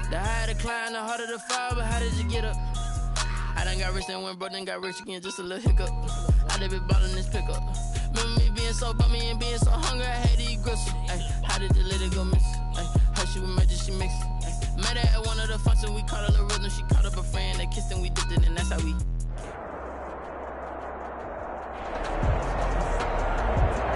The higher the climb, the harder the fall, but how did you get up? I done got rich and went broke, then got rich again, just a little hiccup. I done been ballin' this pickup. Remember me being so bummy and being so hungry, I had to eat gristle. Ay, how did you let it go miss? Ay, her she was magic, she mixed. Met her at one of the functions, we caught a little rhythm. She caught up a friend, they kissed and we dipped it, and that's how we.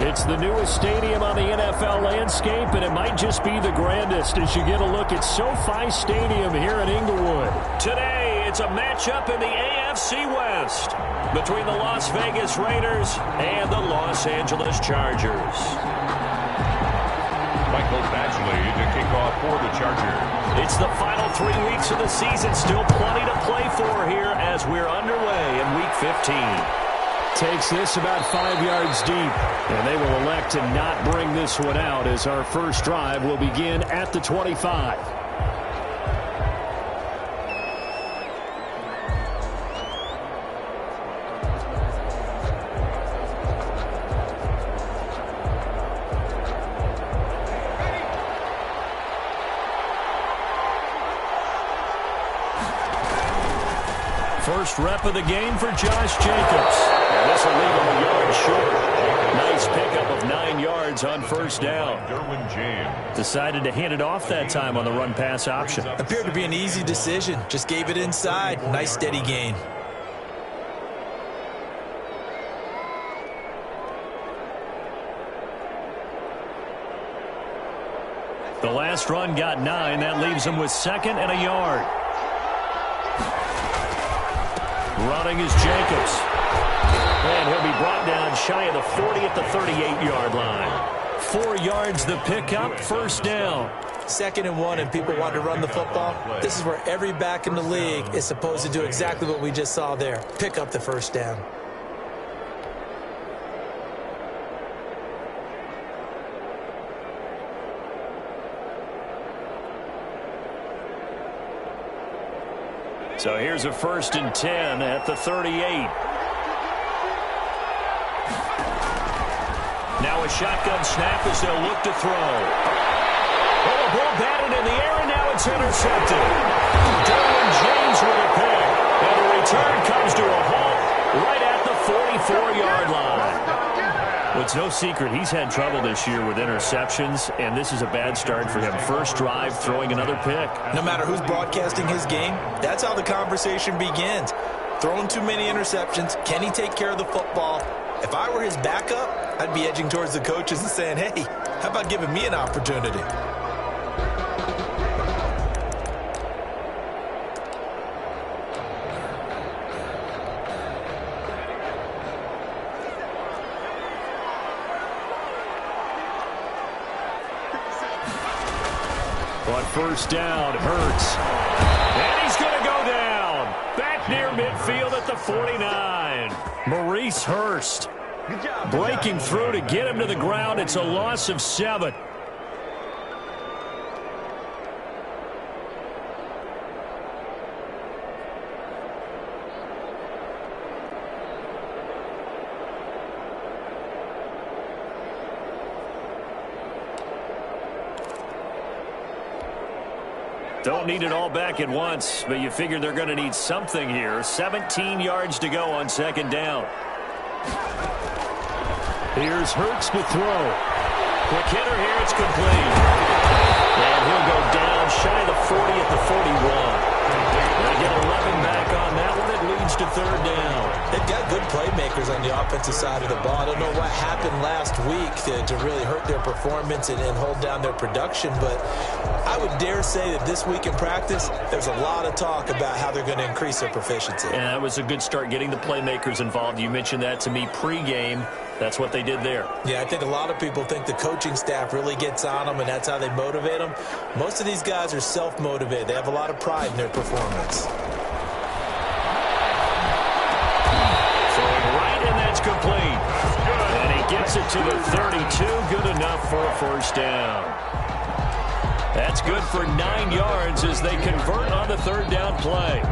It's the newest stadium on the NFL landscape, and it might just be the grandest as you get a look at SoFi Stadium here in Inglewood. Today, it's a matchup in the AFC West between the Las Vegas Raiders and the Los Angeles Chargers. Michael Badgley to kick off for the Chargers. It's the final 3 weeks of the season. Still plenty to play for here as we're underway in Week 15. Takes this about 5 yards deep, and they will elect to not bring this one out as our first drive will begin at the 25. First rep of the game for Josh Jacobs. And this will leave him a yard short. Nice pickup of 9 yards on first down. Decided to hand it off that time on the run-pass option. Appeared to be an easy decision. Just gave it inside. Nice steady gain. The last run got 9. That leaves him with 2nd and a yard. Running is Jacobs. And he'll be brought down shy of the 40 at the 38-yard line. 4 yards the pickup, first down. 2nd and 1, and people want to run the football. This is where every back in the league is supposed to do exactly what we just saw there. Pick up the first down. So here's a 1st and 10 at the 38. Now a shotgun snap as they'll look to throw. Oh, the ball batted in the air, and now it's intercepted. Derwin James with a pick. And the return comes to a halt right at the 44-yard line. Well, it's no secret he's had trouble this year with interceptions, and this is a bad start for him. First drive, throwing another pick. No matter who's broadcasting his game, that's how the conversation begins. Throwing too many interceptions, can he take care of the football? If I were his backup, I'd be edging towards the coaches and saying, hey, how about giving me an opportunity? On first down, Hurts. And he's going to go down. Back near midfield at the 49. Maurice Hurst breaking through to get him to the ground. It's a loss of 7. Don't need it all back at once, but you figure they're going to need something here. 17 yards to go on 2nd down. Here's Hurts to throw. Quick hitter here, it's complete. And he'll go down shy of the 40 at the 41. They get 11 back on that one. It leads to 3rd down. They've got good playmakers on the offensive side of the ball. I don't know what happened last week to really hurt their performance and hold down their production, but I would dare say that this week in practice, there's a lot of talk about how they're going to increase their proficiency. And that was a good start getting the playmakers involved. You mentioned that to me pregame. That's what they did there. Yeah, I think a lot of people think the coaching staff really gets on them, and that's how they motivate them. Most of these guys are self-motivated. They have a lot of pride in their performance. Throwing right, and that's complete. And he gets it to the 32. Good enough for a first down. That's good for 9 yards as they convert on the 3rd down play.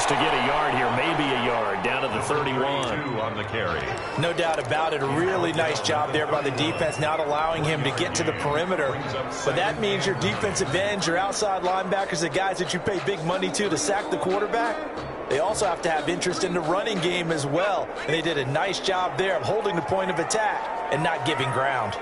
to get a yard here, maybe a yard, down to the 31. On the carry. No doubt about it. A really nice job there by the defense, not allowing him to get to the perimeter. But that means your defensive ends, your outside linebackers, the guys that you pay big money to sack the quarterback, they also have to have interest in the running game as well. And they did a nice job there of holding the point of attack and not giving ground.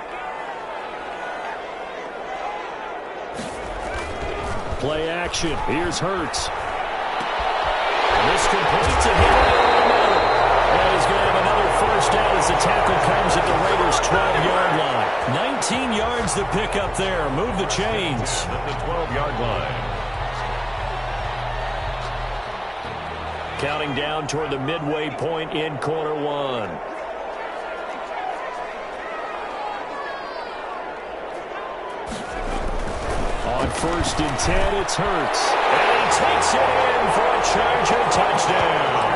Play action. Here's Hurts. And this completes a hit right over the middle. And he's going to have another first down as the tackle comes at the Raiders' 12-yard line. 19 yards to pick up there. Move the chains. At the 12-yard line. Counting down toward the midway point in quarter one. On 1st and 10, it's Hurts. And he takes it in for a Charger touchdown.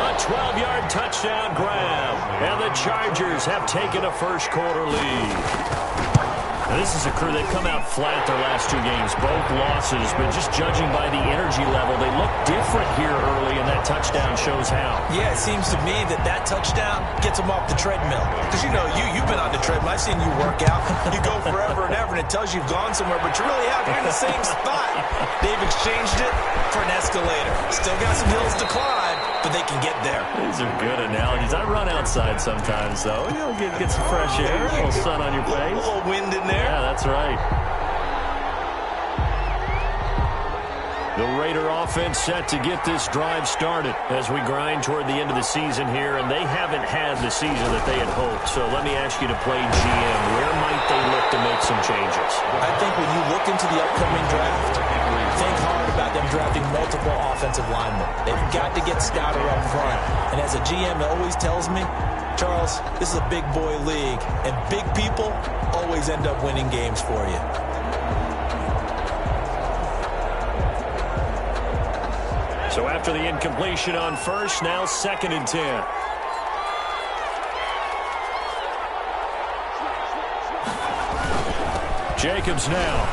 A 12-yard touchdown grab. And the Chargers have taken a first-quarter lead. Now, this is a crew that come out flat their last 2 games, both losses, but just judging by the energy level, they look different here early, and that touchdown shows how. Yeah, it seems to me that touchdown gets them off the treadmill. Because, you know, you've been on the treadmill. I've seen you work out. You go forever and ever, and it tells you you've gone somewhere, but you really haven't. You're in the same spot. They've exchanged it for an escalator. Still got some hills to climb, but they can get there. These are good analogies. I run outside sometimes, though. You know, get some fresh air, a little sun on your face. A little wind in there. Yeah, that's right. The Raider offense set to get this drive started as we grind toward the end of the season here, and they haven't had the season that they had hoped. So let me ask you to play GM. Where might they look to make some changes? I think when you look into the upcoming draft, think hard about them drafting multiple offensive linemen. They've got to get stouter up front. And as a GM always tells me, Charles, this is a big boy league, and big people always end up winning games for you. So after the incompletion on 1st, now 2nd and 10. Jacobs now.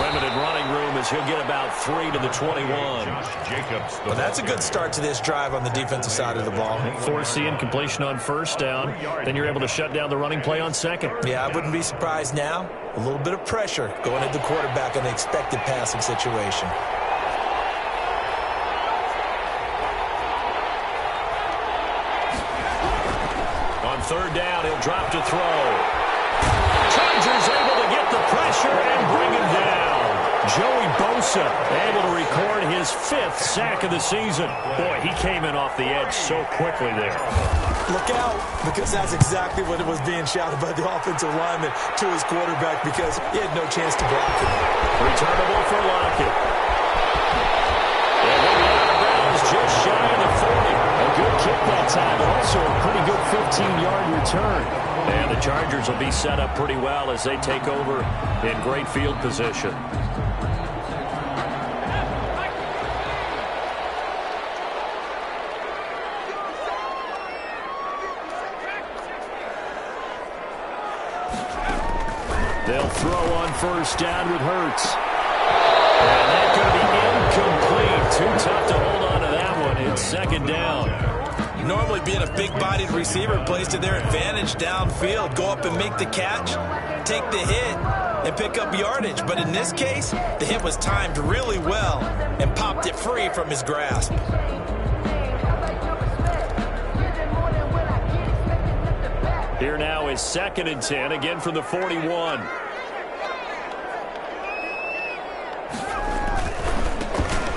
Limited running room as he'll get about 3 to the 21. Jacobs. Well, that's a good start to this drive on the defensive side of the ball. Force the incompletion on 1st down. Then you're able to shut down the running play on 2nd. Yeah, I wouldn't be surprised now. A little bit of pressure going at the quarterback in the expected passing situation. On 3rd down, he'll drop to throw. Chargers able to get the pressure and bring him down. Joey Bosa able to record his 5th sack of the season. Boy, he came in off the edge so quickly there. Look out, because that's exactly what it was being shouted by the offensive lineman to his quarterback, because he had no chance to block it. Returnable for Lockett. And he'll be out of bounds just shy of the 40. A good kick that time, but also a pretty good 15-yard return. And the Chargers will be set up pretty well as they take over in great field position. They'll throw on 1st down with Hurts. And that's going to be incomplete. Too tough to hold on to that one. It's 2nd down. Normally being a big-bodied receiver plays to their advantage downfield. Go up and make the catch, take the hit, and pick up yardage. But in this case, the hit was timed really well and popped it free from his grasp. Here now is 2nd and 10, again from the 41.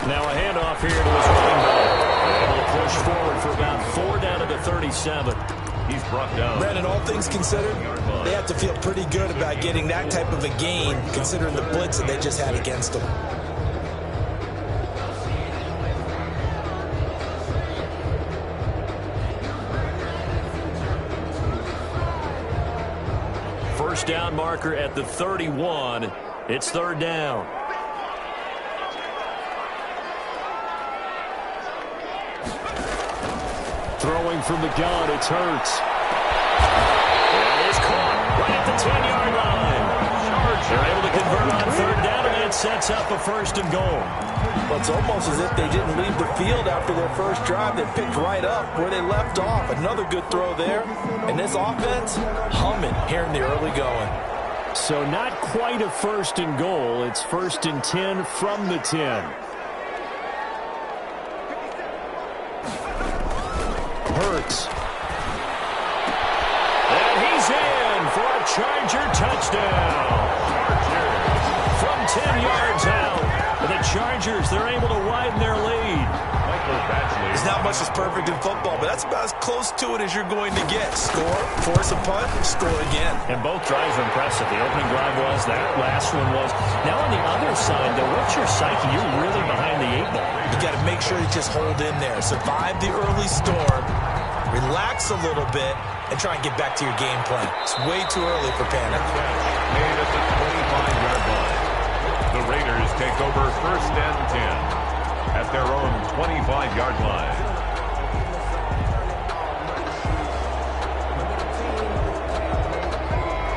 Now a handoff here to his running back. Able to push forward for about 4 down to the 37. He's brought down. Brandon, all things considered, they have to feel pretty good about getting that type of a gain, considering the blitz that they just had against them. First down marker at the 31. It's 3rd down. Throwing from the gun, it's Hurts. And it's caught right at the 10-yard line. They're able to convert on 3rd down, and that's sets up a 1st and goal. Well, it's almost as if they didn't leave the field after their first drive. They picked right up where they left off. Another good throw there. And this offense, humming here in the early going. So not quite a 1st and goal. It's 1st and 10 from the 10. Hurts. And he's in for a Charger touchdown. From 10 yards out. The Chargers, they're able to widen their lead. There's not much that's perfect in football, but that's about as close to it as you're going to get. Score, force a punt, score again. And both drives are impressive. The opening drive was, that last one was. Now on the other side, though, what's your psyche? You're really behind the 8 ball. You got to make sure you just hold in there. Survive the early storm, relax a little bit, and try and get back to your game plan. It's way too early for panic. Made at the 25-yard line. The Raiders take over 1st and 10 at their own 25-yard line.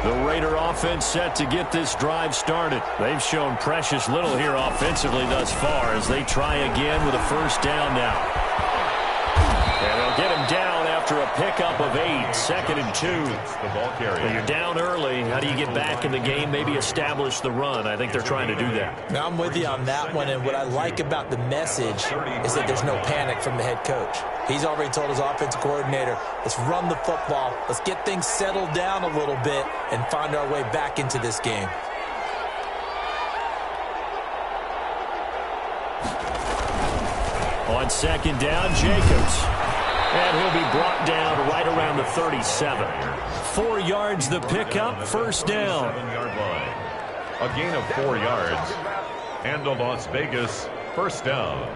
The Raider offense set to get this drive started. They've shown precious little here offensively thus far as they try again with a 1st down now. And they'll get him down after a pickup of 8, 2nd and 2. The ball carrier. Well, you're down early. How do you get back in the game, maybe establish the run? I think they're trying to do that. Now, I'm with you on that one, and what I like about the message is that there's no panic from the head coach. He's already told his offensive coordinator, let's run the football, let's get things settled down a little bit and find our way back into this game. On 2nd down, Jacobs. And he'll be brought down right around the 37. 4 yards the pickup, 1st down. 7-yard line. A gain of 4 yards. And a Las Vegas 1st down.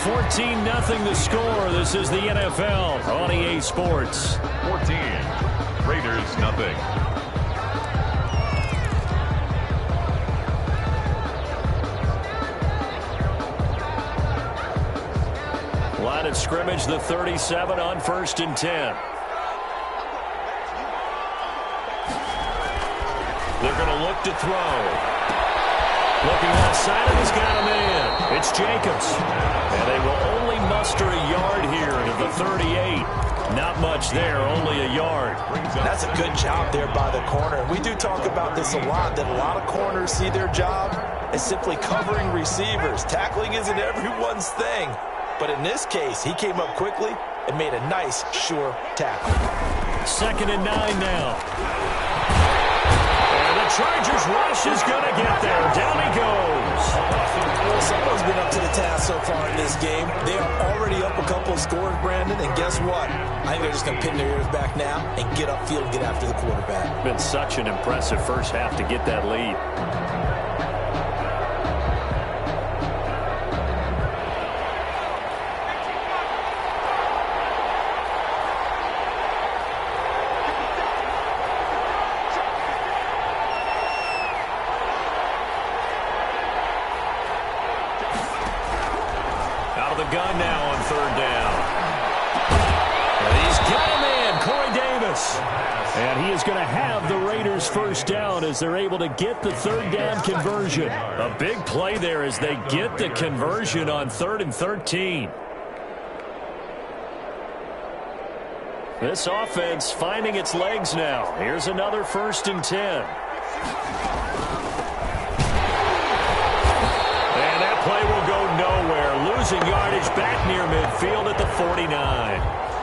14-0 the score. This is the NFL on EA Sports. 14. Raiders nothing. Line of scrimmage, the 37 on 1st and 10. They're going to look to throw. Looking left side, and he's got him in. It's Jacobs. And they will only muster a yard here to the 38. Not much there, only a yard. That's a good job there by the corner. We do talk about this a lot, that a lot of corners see their job as simply covering receivers. Tackling isn't everyone's thing. But in this case, he came up quickly and made a nice, sure tackle. 2nd and 9 now. And the Chargers rush is going to get there. Down he goes. Well, someone's been up to the task so far in this game. They are already up a couple of scores, Brandon, and guess what? I think they're just going to pin their ears back now and get upfield and get after the quarterback. Been such an impressive first half to get that lead. Gun now on 3rd down. And he's got him in, Corey Davis. And he is going to have the Raiders' 1st down as they're able to get the 3rd down conversion. A big play there as they get the conversion on 3rd and 13. This offense finding its legs now. Here's another 1st and 10. And that play will go nowhere. Losing yardage back near midfield at the 49.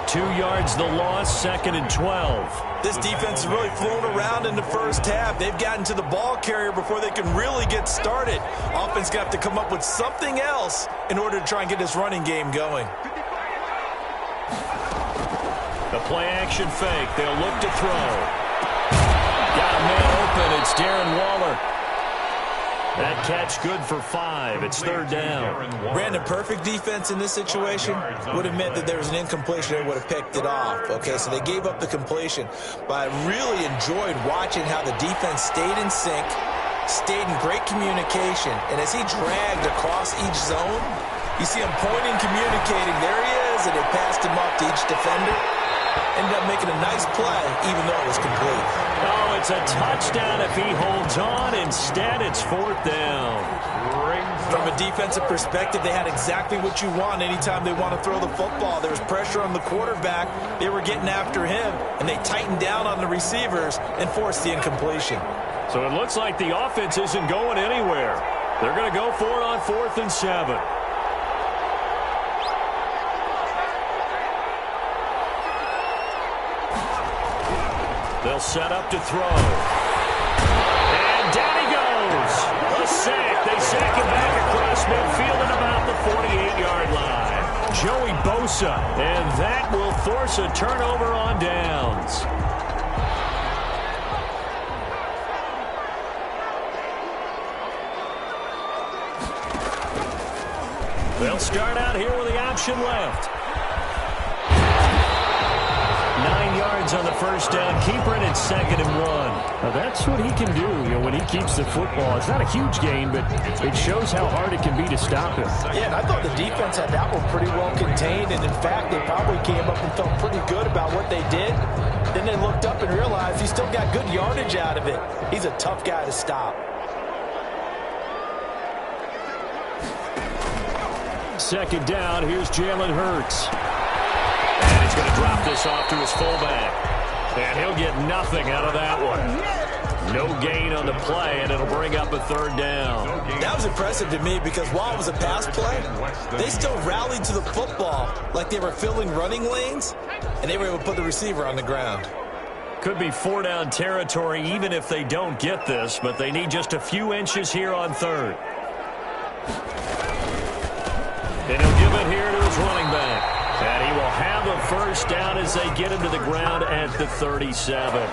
2 yards the loss, 2nd and 12. This defense has really flown around in the first half. They've gotten to the ball carrier before they can really get started. Offense got to come up with something else in order to try and get this running game going. The play action fake. They'll look to throw. Got a man open. It's Darren Waller. That catch good for 5. It's 3rd down. Brandon, perfect defense in this situation would have meant that there was an incompletion. They would have picked it off. Okay, so they gave up the completion. But I really enjoyed watching how the defense stayed in sync, stayed in great communication. And as he dragged across each zone, you see him pointing, communicating. There he is, and they passed him up to each defender. Ended up making a nice play, even though it was complete. Oh, It's a touchdown if he holds on. Instead, it's 4th down. From a defensive perspective, they had exactly what you want anytime they want to throw the football. There was pressure on the quarterback. They were getting after him, and they tightened down on the receivers and forced the incompletion. So it looks like the offense isn't going anywhere. They're going to go for it on 4th and 7. They'll set up to throw. And down he goes. A sack. They sack him back across midfield at about the 48-yard line. Joey Bosa. And that will force a turnover on downs. They'll start out here with the option left. 9 yards on the first down. Keeper in at 2nd and 1. Now that's what he can do, when he keeps the football. It's not a huge gain, but it shows how hard it can be to stop him. Yeah, and I thought the defense had that one pretty well contained, and in fact, they probably came up and felt pretty good about what they did. Then they looked up and realized he still got good yardage out of it. He's a tough guy to stop. 2nd down. Here's Jalen Hurts. And he's going to drop this off to his fullback. And he'll get nothing out of that one. No gain on the play, and it'll bring up a 3rd down. That was impressive to me because while it was a pass play, they still rallied to the football like they were filling running lanes, and they were able to put the receiver on the ground. Could be 4-down territory even if they don't get this, but they need just a few inches here on 3rd. And he'll give it here to his running back. And he will have a 1st down as they get him to the ground at the 37.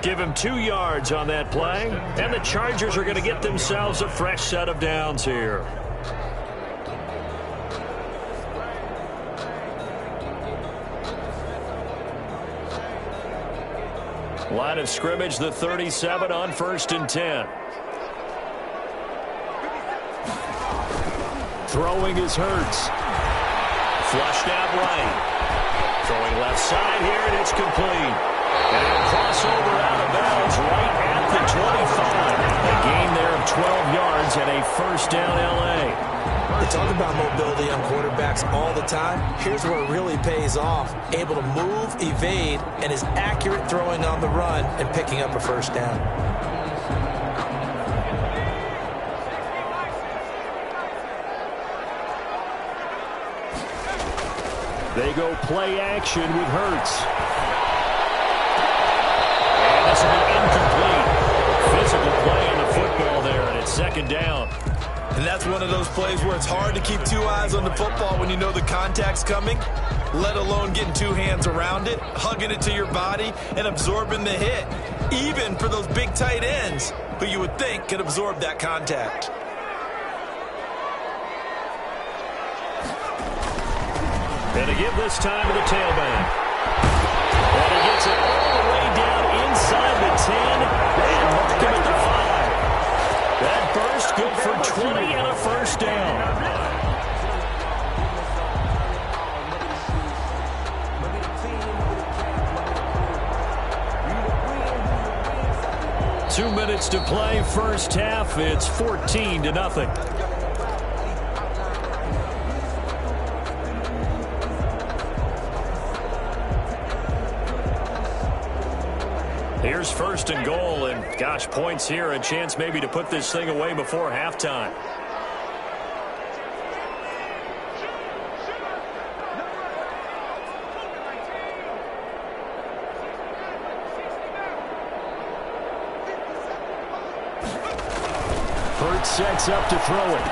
Give him 2 yards on that play. And the Chargers are going to get themselves a fresh set of downs here. Line of scrimmage, the 37 on 1st and 10. Throwing is Hurts. Flushed out right. Throwing left side here, and it's complete. And a crossover out of bounds right at the 25. A gain there of 12 yards and a 1st down L.A. They talk about mobility on quarterbacks all the time. Here's where it really pays off. Able to move, evade, and is accurate throwing on the run and picking up a 1st down. They go play action with Hurts. And this will be incomplete. Physical play on the football there, and it's 2nd down. And that's one of those plays where it's hard to keep 2 eyes on the football when you know the contact's coming, let alone getting 2 hands around it, hugging it to your body, and absorbing the hit, even for those big tight ends who you would think could absorb that contact. And to give this time to the tailback. And he gets it all the way down inside the 10 and mark him at the 5. That burst good for 20 and a 1st down. 2 minutes to play, 1st half. It's 14-0. Here's 1st and goal, and gosh, points here, a chance maybe to put this thing away before halftime. Hurts sets up to throw it.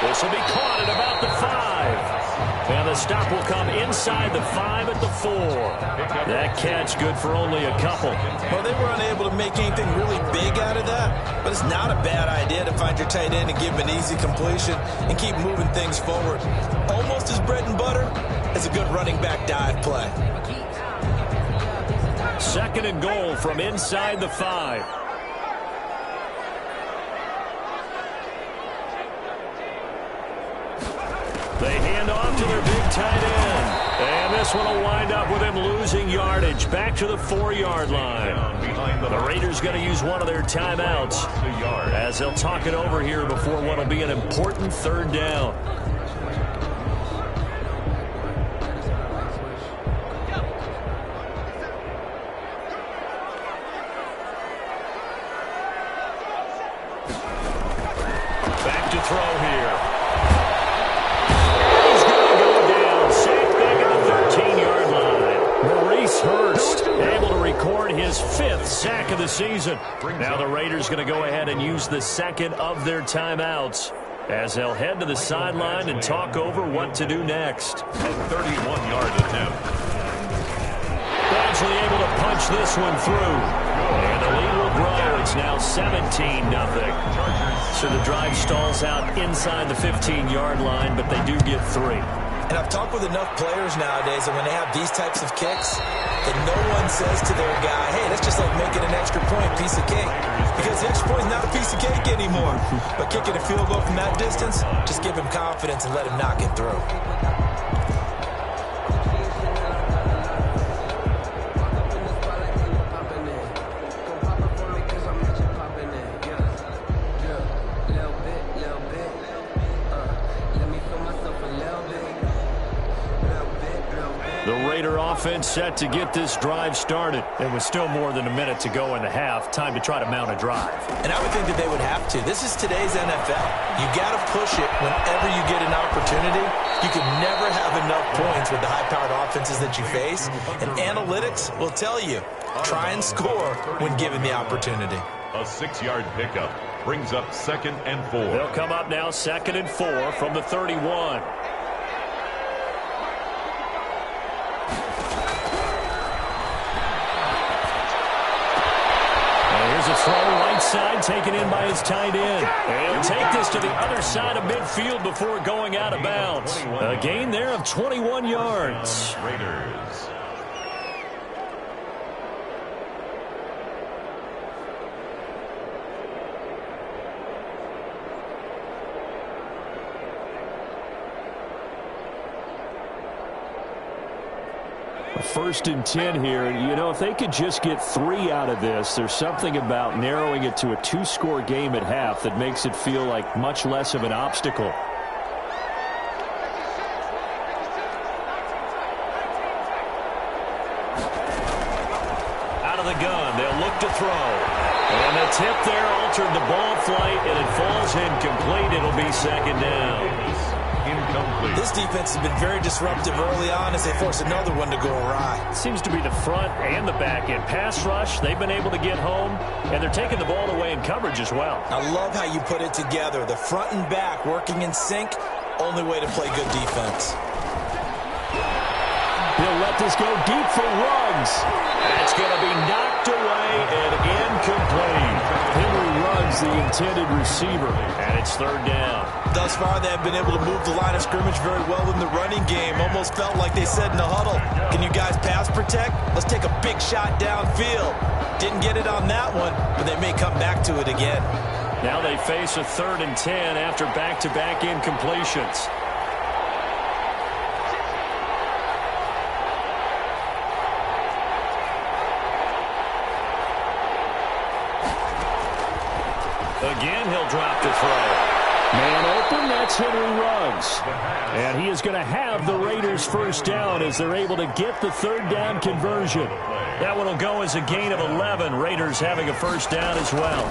This will be caught at about the 5. And the stop will come inside the 5 at the 4. That catch good for only a couple. Well, they were unable to make anything really big out of that, but it's not a bad idea to find your tight end and give him an easy completion and keep moving things forward. Almost as bread and butter as a good running back dive play. 2nd and goal from inside the 5. They hand off to their big tight end. And And this one will wind up with him losing yardage back to the 4-yard line. The Raiders going to use one of their timeouts as they'll talk it over here before what will be an important third down. Back to throw here. He's going to go down. Sacked back at the 13-yard line. Maurice Hurst able to record his 5th sack of the season. Now the Raiders going to go ahead and use the second of their timeouts as they'll head to the sideline and talk over what to do next. A 31-yard attempt. Badgley able to punch this one through. And the lead will grow. It's now 17-0. So the drive stalls out inside the 15-yard line, but they do get 3. And I've talked with enough players nowadays that when they have these types of kicks, that no one says to their guy, hey, that's just like making an extra point, piece of cake. Because the extra point is not a piece of cake anymore. But kicking a field goal from that distance, just give him confidence and let him knock it through. Offense set to get this drive started. There was still more than a minute to go in the half. Time to try to mount a drive. And I would think that they would have to. This is today's NFL. You got to push it whenever you get an opportunity. You can never have enough points with the high-powered offenses that you face. And analytics will tell you, try and score when given the opportunity. A 6-yard pickup brings up 2nd and 4. They'll come up now 2nd and 4 from the 31. A throw right side taken in by his tight end. And he'll take this to the other side of midfield before going out of bounds. A gain there of 21 yards. Raiders. First and 10 here. You know, if they could just get 3 out of this, there's something about narrowing it to a 2-score game at half that makes it feel like much less of an obstacle. Out of the gun, they'll look to throw. And the tip there altered the ball flight, and it falls incomplete. It'll be 2nd down. Incomplete. This defense has been very disruptive early on as they force another one to go awry. Seems to be the front and the back end. Pass rush, they've been able to get home, and they're taking the ball away in coverage as well. I love how you put it together. The front and back working in sync, only way to play good defense. He'll let this go deep for Ruggs. That's going to be knocked away and incomplete. Henry Ruggs, the intended receiver. And it's 3rd down. Thus far, they have been able to move the line of scrimmage very well in the running game. Almost felt like they said in the huddle, can you guys pass protect? Let's take a big shot downfield. Didn't get it on that one, but they may come back to it again. Now they face a 3rd and 10 after back-to-back incompletions. Again, he'll drop to throw. Man open, that's Henry Ruggs. And he is going to have the Raiders' first down as they're able to get the 3rd down conversion. That one will go as a gain of 11. Raiders having a first down as well.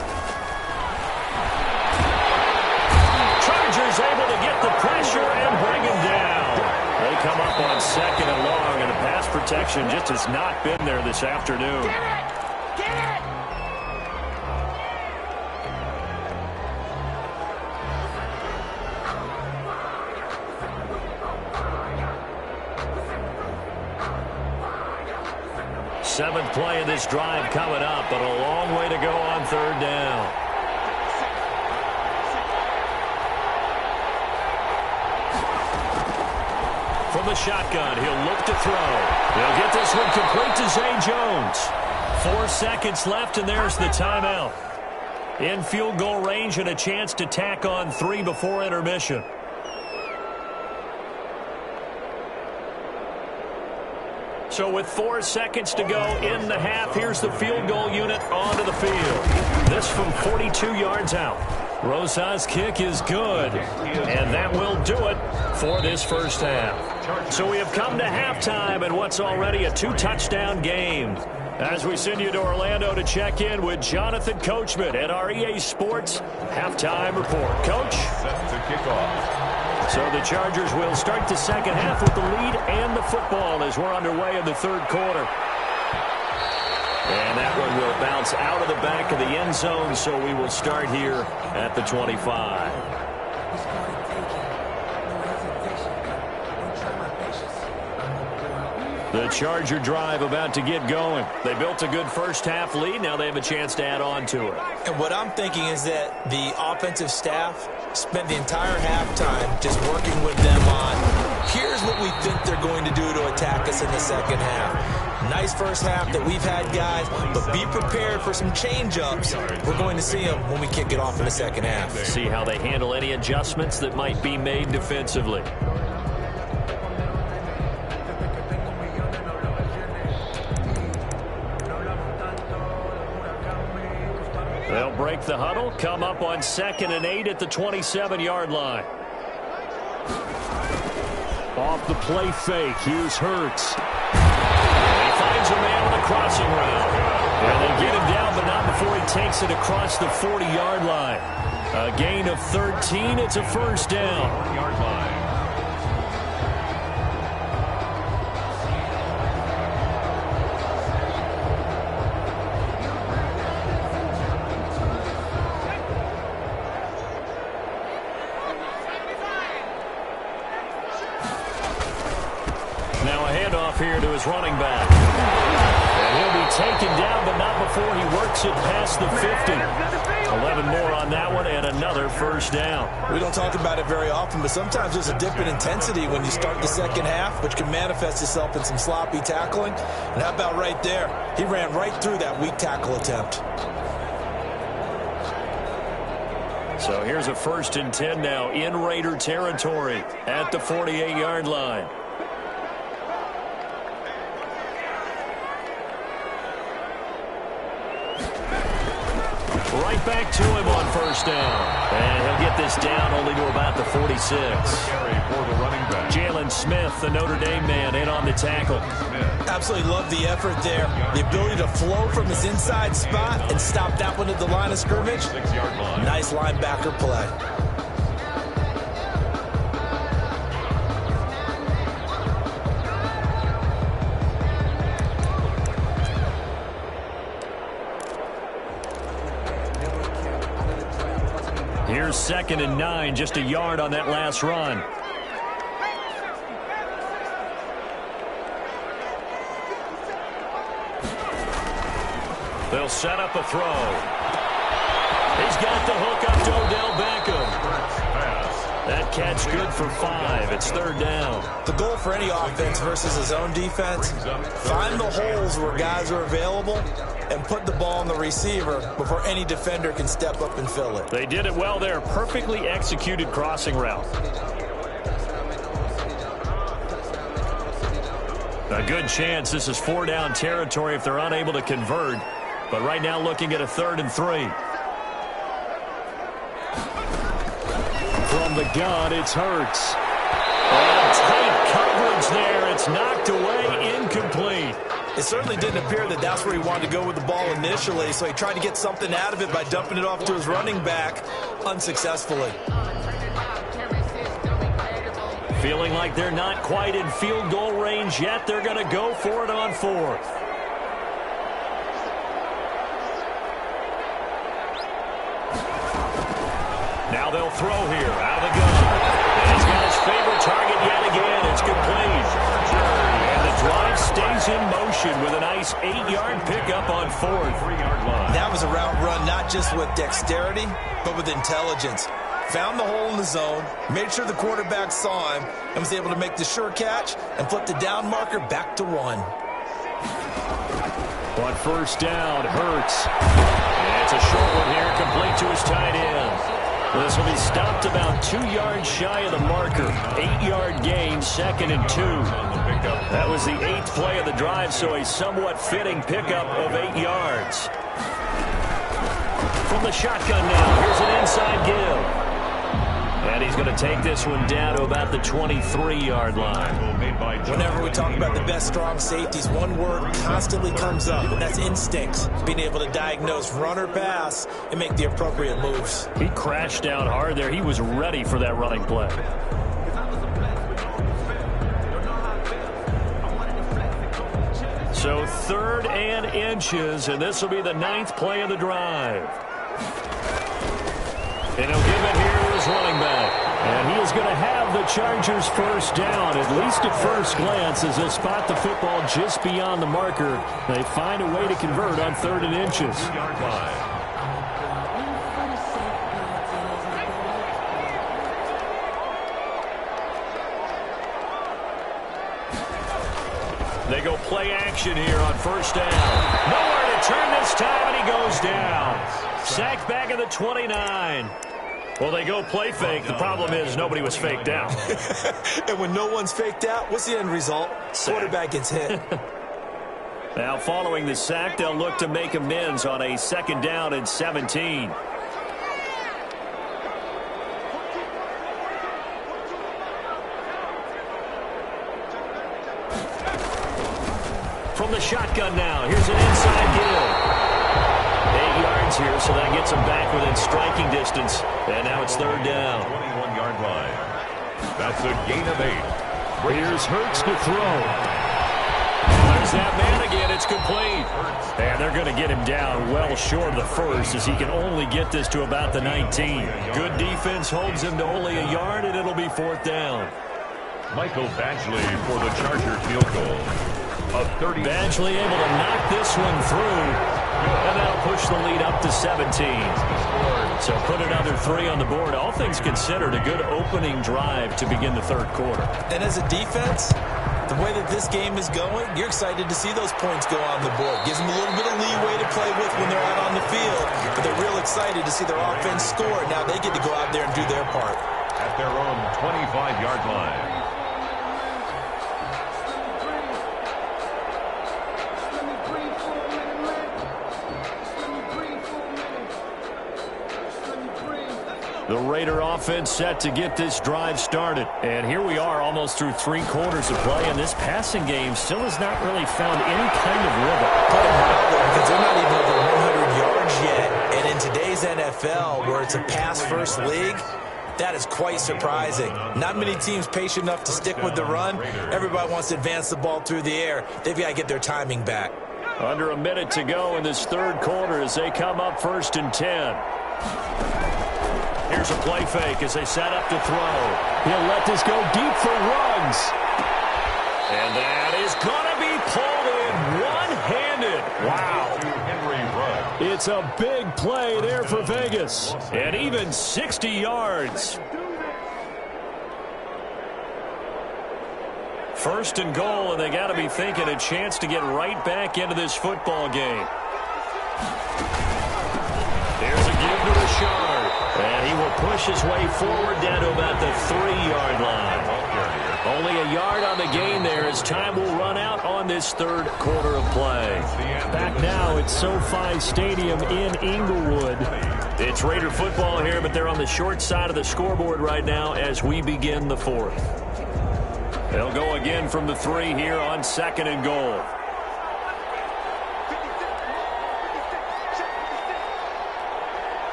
Chargers able to get the pressure and bring him down. They come up on 2nd and long, and the pass protection just has not been there this afternoon. Get it! Seventh play of this drive coming up, but a long way to go on 3rd down. From the shotgun, he'll look to throw. He'll get this one complete to Zay Jones. 4 seconds left, and there's the timeout. In field goal range and a chance to tack on 3 before intermission. So with 4 seconds to go in the half, here's the field goal unit onto the field. This from 42 yards out. Rosa's kick is good, and that will do it for this first half. So we have come to halftime in what's already a 2-touchdown game. As we send you to Orlando to check in with Jonathan Coachman at our EA Sports Halftime Report. Coach? Set to kick off. So the Chargers will start the second half with the lead and the football as we're underway in the third quarter. And that one will bounce out of the back of the end zone, so we will start here at the 25. The Charger drive about to get going. They built a good first half lead. Now they have a chance to add on to it. And what I'm thinking is that the offensive staff spent the entire halftime just working with them on, here's what we think they're going to do to attack us in the second half. Nice first half that we've had, guys, but be prepared for some change-ups. We're going to see them when we kick it off in the second half. See how they handle any adjustments that might be made defensively. They'll break the huddle, come up on 2nd and 8 at the 27-yard line. Off the play fake, here's Hurts. He finds a man on the crossing route. And they get him down, but not before he takes it across the 40-yard line. A gain of 13, it's a first down. Yard line. Here to his running back. And he'll be taken down, but not before he works it past the 50. 11 more on that one, and another first down. We don't talk about it very often, but sometimes there's a dip in intensity when you start the second half, which can manifest itself in some sloppy tackling. And how about right there? He ran right through that weak tackle attempt. So here's a 1st and 10 now in Raider territory at the 48-yard line. Right back to him on first down. And he'll get this down only to about the 46. Carry for the running back. Jalen Smith, the Notre Dame man, in on the tackle. Absolutely love the effort there. The ability to flow from his inside spot and stop that one at the line of scrimmage. 6-yard line. Nice linebacker play. Here's 2nd and 9, just a yard on that last run. They'll set up a throw. He's got the hook up to Odell Beckham. That catch good for 5. It's 3rd down. The goal for any offense versus his own defense, find the holes where guys are available and put the ball on the receiver before any defender can step up and fill it. They did it well there. Perfectly executed crossing route. A good chance this is 4-down territory if they're unable to convert. But right now looking at a 3rd and 3. From the gun, it's Hurts. Tight coverage there. It's knocked away, incomplete. It certainly didn't appear that that's where he wanted to go with the ball initially, so he tried to get something out of it by dumping it off to his running back unsuccessfully. Feeling like they're not quite in field goal range yet. They're going to go for it on 4th. Now they'll throw here out of the gun. And he's got his favorite target yet again. It's complete. And the drive stays in motion with a nice 8-yard pickup on 4th. 3-yard line. That was a route run not just with dexterity, but with intelligence. Found the hole in the zone, made sure the quarterback saw him, and was able to make the sure catch and flip the down marker back to 1. On first down, Hurts. And it's a short one here, complete to his tight end. This will be stopped about 2 yards shy of the marker. 8-yard gain, 2nd and 2. That was the 8th play of the drive, so a somewhat fitting pickup of 8 yards. From the shotgun now, here's an inside give. And he's going to take this one down to about the 23-yard line. Whenever we talk about the best strong safeties, one word constantly comes up, and that's instincts. Being able to diagnose run or pass and make the appropriate moves. He crashed down hard there. He was ready for that running play. So 3rd and inches, and this will be the 9th play of the drive. And he'll give it here to his running back. And he is going to have the Chargers first down, at least at first glance, as they spot the football just beyond the marker. They find a way to convert on 3rd and inches. They go play action here on first down. Nowhere to turn this time, and he goes down. Sacked back at the 29. Well, they go play fake. The problem is nobody was faked out. And when no one's faked out, what's the end result? Quarterback gets hit. Now, following the sack, they'll look to make amends on a 2nd down and 17. From the shotgun now, here's an inside give. 8 yards here, so that gets him back within striking distance. And now it's 3rd down. 21-yard line. That's a gain of 8. Here's Hurts to throw. There's that man again. It's complete. And they're going to get him down well short of the first, as he can only get this to about the 19. Good defense holds him to only a yard, and it'll be 4th down. Michael Badgley for the Charger field goal. Badgley able to knock this one through, and that'll push the lead up to 17. So put another 3 on the board. All things considered, a good opening drive to begin the 3rd quarter. And as a defense, the way that this game is going, you're excited to see those points go on the board. Gives them a little bit of leeway to play with when they're out on the field, but they're real excited to see their offense score. Now they get to go out there and do their part. At their own 25-yard line. The Raider offense set to get this drive started. And here we are almost through 3 quarters of play, and this passing game still has not really found any kind of rhythm. Because they're not even over 100 yards yet. And in today's NFL, where it's a pass-first league, that is quite surprising. Not many teams patient enough to stick with the run. Everybody wants to advance the ball through the air. They've got to get their timing back. Under a minute to go in this 3rd quarter as they come up 1st and 10. Here's a play fake as they set up to throw. He'll let this go deep for Ruggs. And that is going to be pulled in one-handed. Wow. It's a big play there for Vegas. And even 60 yards. 1st and goal, and they got to be thinking a chance to get right back into this football game. There's a give to Richard. And he will push his way forward down to about the 3-yard line. Only a yard on the gain there as time will run out on this 3rd quarter of play. Back now at SoFi Stadium in Inglewood. It's Raider football here, but they're on the short side of the scoreboard right now as we begin the 4th. They'll go again from the 3 here on 2nd and goal.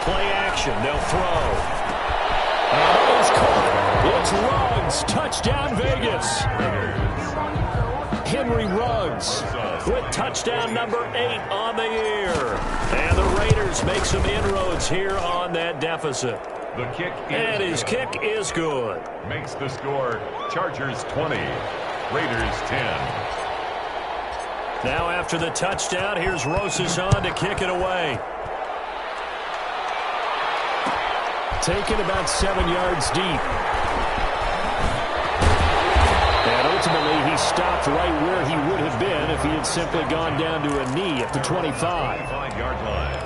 Play action. They'll throw. And it is caught. It's Ruggs. Touchdown, Vegas. Henry Ruggs with touchdown number 8 on the year. And the Raiders make some inroads here on that deficit. The kick and his kick is good. Makes the score Chargers 20, Raiders 10. Now after the touchdown, here's Rosas on to kick it away. Taken about 7 yards deep. And ultimately, he stopped right where he would have been if he had simply gone down to a knee at the 25. 25-yard line.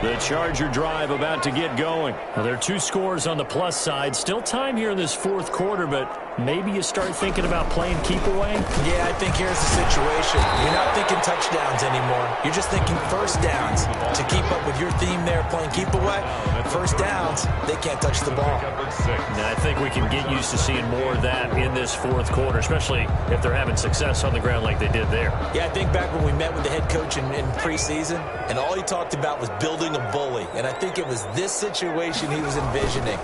The Charger drive about to get going. Now, there are 2 scores on the plus side. Still time here in this fourth quarter, but maybe you start thinking about playing keep away? Yeah, I think here's the situation. You're not thinking touchdowns anymore. You're just thinking first downs. To keep up with your theme there, playing keep away, first downs, they can't touch the ball. Now, I think we can get used to seeing more of that in this fourth quarter, especially if they're having success on the ground like they did there. Yeah, I think back when we met with the head coach in preseason, and all he talked about was building a bully. And I think it was this situation he was envisioning.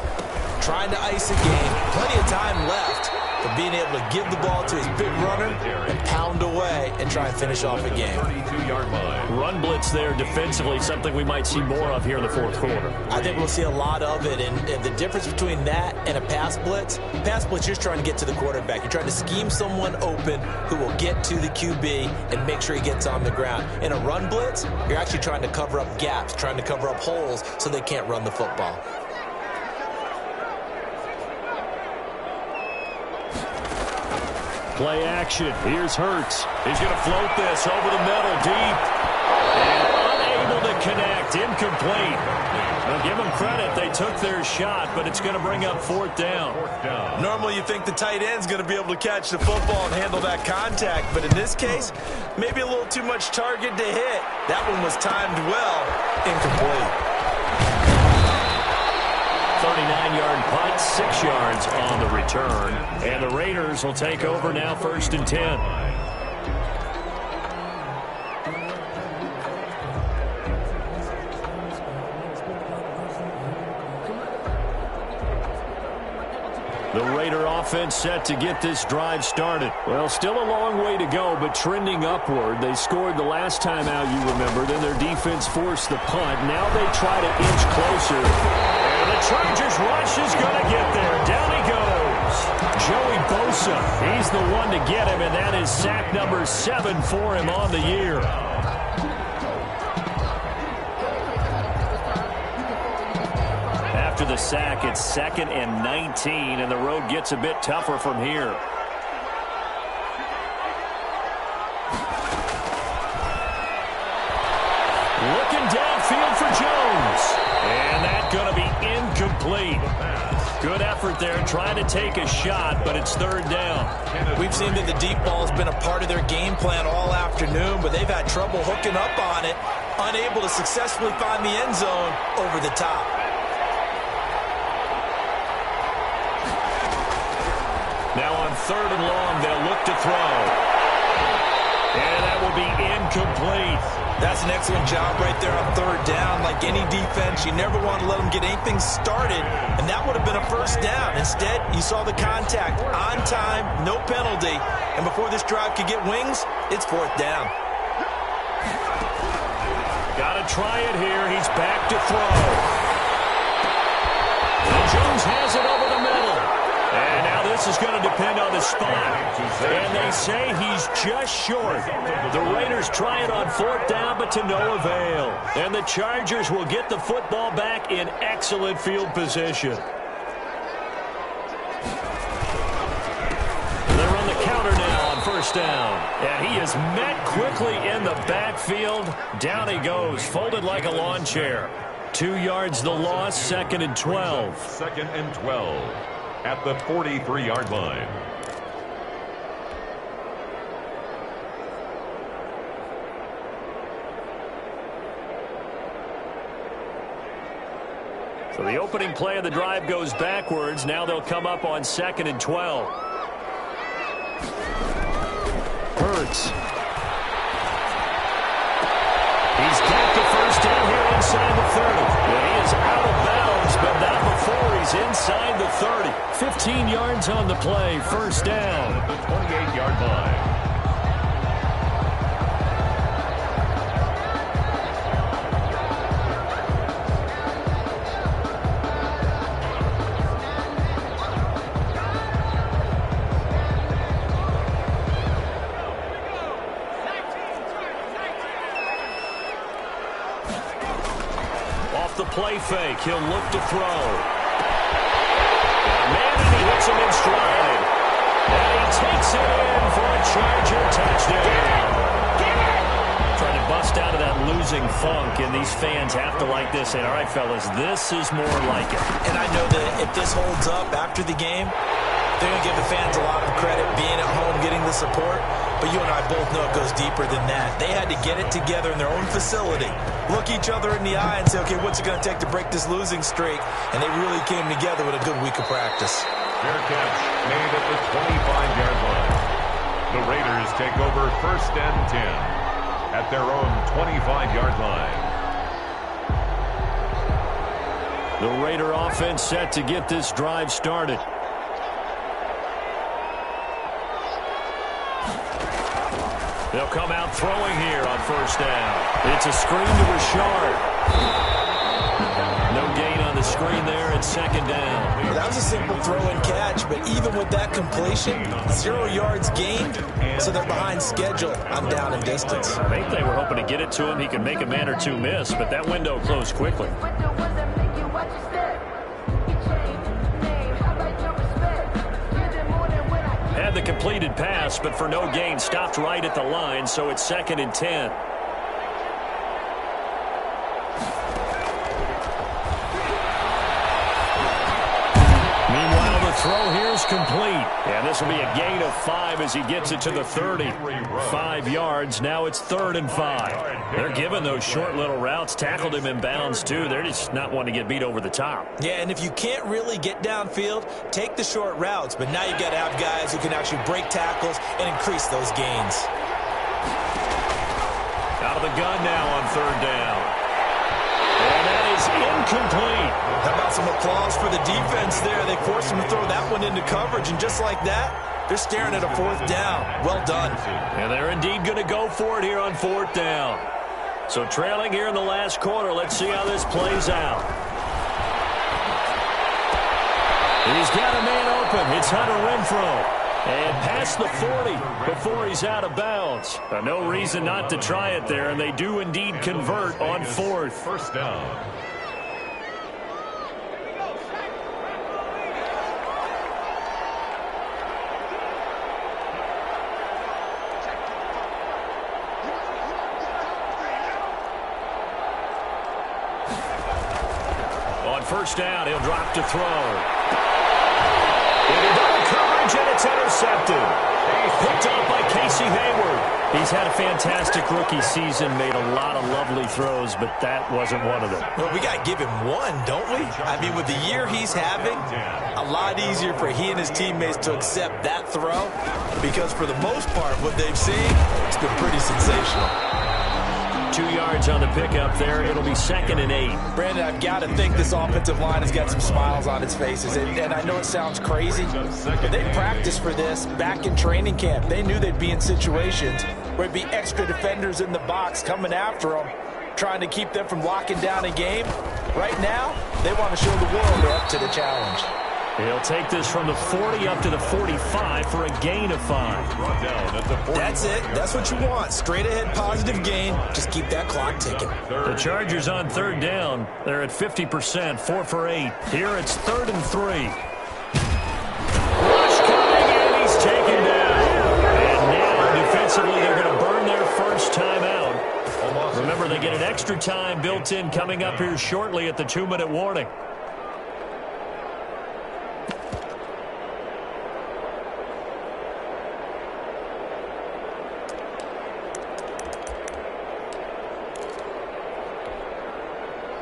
Trying to ice a game, plenty of time left, but being able to give the ball to his big runner and pound away and try and finish off a game. 32-yard line. Run blitz there defensively, something we might see more of here in the fourth quarter. I think we'll see a lot of it, and the difference between that and a pass blitz, you're just trying to get to the quarterback. You're trying to scheme someone open who will get to the QB and make sure he gets on the ground. In a run blitz, you're actually trying to cover up gaps, trying to cover up holes so they can't run the football. Play action. Here's Hurts. He's going to float this over the middle, deep. And unable to connect. Incomplete. Now, give them credit. They took their shot, but it's going to bring up fourth down. Normally, you think the tight end's going to be able to catch the football and handle that contact, but in this case, maybe a little too much target to hit. That one was timed well. Incomplete. 39-yard punt, 6 yards on the return. And the Raiders will take over now, 1st and 10. The Raider offense set to get this drive started. Well, still a long way to go, but trending upward. They scored the last time out, you remember. Then their defense forced the punt. Now they try to inch closer. And the Chargers rush is going to get there. Down he goes. Joey Bosa, he's the one to get him, and that is sack number 7 for him on the year. After the sack, it's 2nd and 19, and the road gets a bit tougher from here. Looking downfield for Jones. And that's going to be incomplete. Good effort there, trying to take a shot, but it's 3rd down. We've seen that the deep ball has been a part of their game plan all afternoon, but they've had trouble hooking up on it, unable to successfully find the end zone over the top. Now on 3rd and long, they'll look to throw. And that will be incomplete. That's an excellent job right there on 3rd down. Like any defense, you never want to let them get anything started, and that would have been a 1st down. Instead, you saw the contact on time, no penalty, and before this drive could get wings, it's 4th down. Got to try it here. He's back to throw. And Jones has it over the middle. And now this is going to depend on the spot. And they say he's just short. The Raiders try it on 4th down, but to no avail. And the Chargers will get the football back in excellent field position. They run the counter now on 1st down. And he is met quickly in the backfield. Down he goes, folded like a lawn chair. 2 yards the loss, 2nd and 12. 2nd and 12. At the 43-yard line. So the opening play of the drive goes backwards. Now they'll come up on 2nd and 12. Hurts. He's got the 1st down here inside the 30. And he is out of bounds, but not before he's inside the 30. 15 yards on the play, 1st down. At the 28-yard line. Off the play fake, he'll look to throw. Man, he hits him in stride. And he takes it in for a Charger touchdown. Trying to bust out of that losing funk, and these fans have to like this. And, all right, fellas, this is more like it. And I know that if this holds up after the game, they're going to give the fans a lot of credit being at home, getting the support. But you and I both know it goes deeper than that. They had to get it together in their own facility, look each other in the eye and say, okay, what's it going to take to break this losing streak? And they really came together with a good week of practice. Fair catch made at the 25-yard line. The Raiders take over 1st and 10 at their own 25-yard line. The Raider offense set to get this drive started. They'll come out throwing here on 1st down. It's a screen to Richard. No gain on the screen there at 2nd down. Well, that was a simple throw and catch, but even with that completion, 0 yards gained, so they're behind schedule on down and distance. I think they were hoping to get it to him. He could make a man or two miss, but that window closed quickly. Had the completed pass, but for no gain, stopped right at the line, so it's 2nd and 10. Meanwhile, the throw here is complete. And this will be a gain of 5 as he gets it to the 30. 5 yards. Now it's 3rd and 5. They're giving those short little routes. Tackled him in bounds, too. They're just not wanting to get beat over the top. Yeah, and if you can't really get downfield, take the short routes. But now you've got to have guys who can actually break tackles and increase those gains. Out of the gun now on 3rd down. And that is incomplete. How about some applause for the defense there? They forced him to throw that one into coverage, and just like that, they're staring at a 4th down. Well done. And they're indeed going to go for it here on 4th down. So trailing here in the last quarter. Let's see how this plays out. He's got a man open. It's Hunter Renfrow. And past the 40 before he's out of bounds. No reason not to try it there, and they do indeed convert on 4th. 1st down. On 1st down, he'll drop to throw. Into double coverage, and it's intercepted. Picked up by Casey Hayward. He's had a fantastic rookie season, made a lot of lovely throws, but that wasn't one of them. Well, we got to give him one, don't we? I mean, with the year he's having, a lot easier for he and his teammates to accept that throw, because for the most part, what they've seen, it's been pretty sensational. 2 yards on the pickup there. It'll be 2nd and 8. Brandon, I've got to think this offensive line has got some smiles on its faces. And I know it sounds crazy, but they practiced for this back in training camp. They knew they'd be in situations where it'd be extra defenders in the box coming after them, trying to keep them from locking down a game. Right now, they want to show the world they're up to the challenge. He'll take this from the 40 up to the 45 for a gain of 5. That's it. That's what you want. Straight ahead positive gain. Just keep that clock ticking. The Chargers on 3rd down. They're at 50%, 4 for 8. Here it's 3rd and 3. Rush coming, and he's taken down. And now defensively they're going to burn their first timeout. Remember, they get an extra time built in coming up here shortly at the 2-minute warning.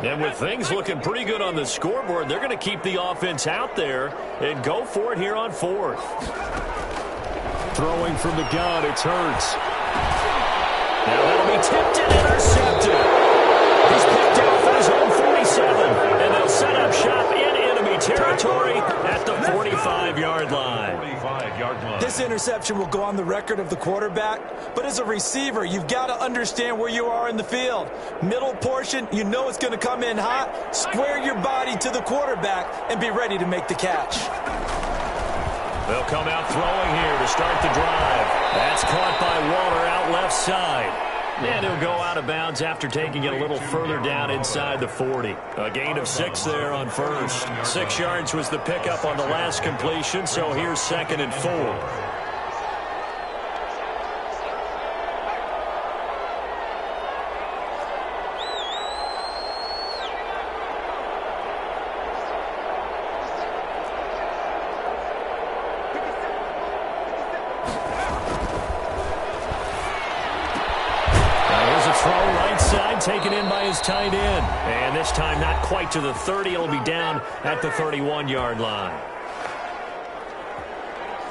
And with things looking pretty good on the scoreboard, they're going to keep the offense out there and go for it here on 4th. Throwing from the gun, it's Hurts. Now that'll be tipped and intercepted. He's picked off at his own 47, and they'll set up shop in enemy territory at the 45-yard line. This interception will go on the record of the quarterback, but as a receiver, you've got to understand where you are in the field. Middle portion, you know it's going to come in hot. Square your body to the quarterback and be ready to make the catch. They'll come out throwing here to start the drive. That's caught by Waller out left side. And he'll go out of bounds after taking it a little further down inside the 40. A gain of 6 there on 1st. 6 yards was the pickup on the last completion, so here's 2nd and 4. line, taken in by his tight end. And this time not quite to the 30. It'll be down at the 31-yard line.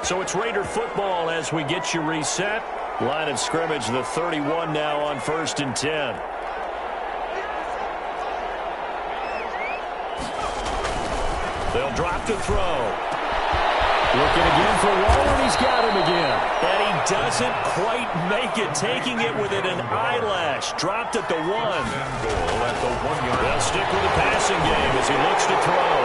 So it's Raider football as we get you reset. Line of scrimmage, the 31 now on 1st and 10. They'll drop to throw. Looking again for Waller, and he's got him again. And he doesn't quite make it, taking it within an eyelash. Dropped at the 1. They'll stick with the passing game as he looks to throw.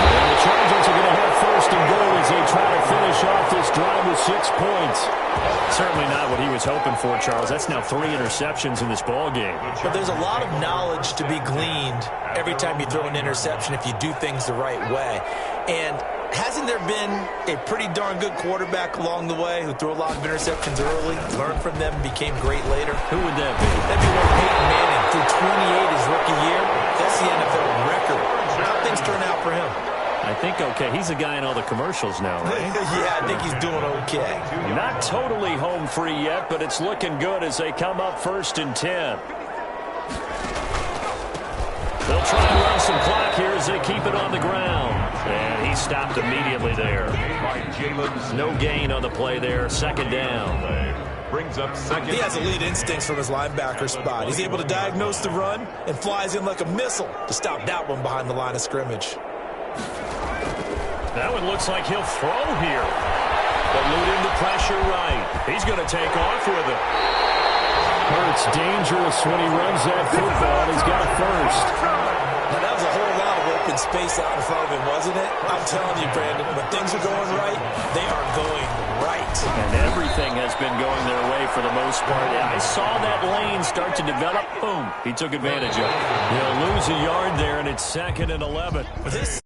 And the Chargers are going to have 1st and goal as they try to finish off this drive with 6 points. Certainly not what he was hoping for, Charles. That's now 3 interceptions in this ball game. But there's a lot of knowledge to be gleaned every time you throw an interception if you do things the right way. And hasn't there been a pretty darn good quarterback along the way who threw a lot of interceptions early, learned from them, became great later? Who would that be? That'd be one Peyton Manning. Threw 28 his rookie year. That's the NFL record. How things turn out for him? I think okay. He's a guy in all the commercials now, right? Yeah, I think he's doing okay. Not totally home free yet, but it's looking good as they come up 1st and 10. They'll try and run some clock here as they keep it on the ground. And he stopped immediately there. No gain on the play there. 2nd down. Brings up 2nd. He has elite instincts from his linebacker spot. He's able to diagnose the run and flies in like a missile to stop that one behind the line of scrimmage. That one looks like he'll throw here. Eluding the pressure right. He's going to take off with it. Hurts dangerous when he runs that football. He's got a 1st. Now, that was a whole lot of open space out in front of him, wasn't it? I'm telling you, Brandon, when things are going right, they are going right. And everything has been going their way for the most part. I saw that lane start to develop. Boom. He took advantage of it. He'll lose a yard there, and it's 2nd and 11. This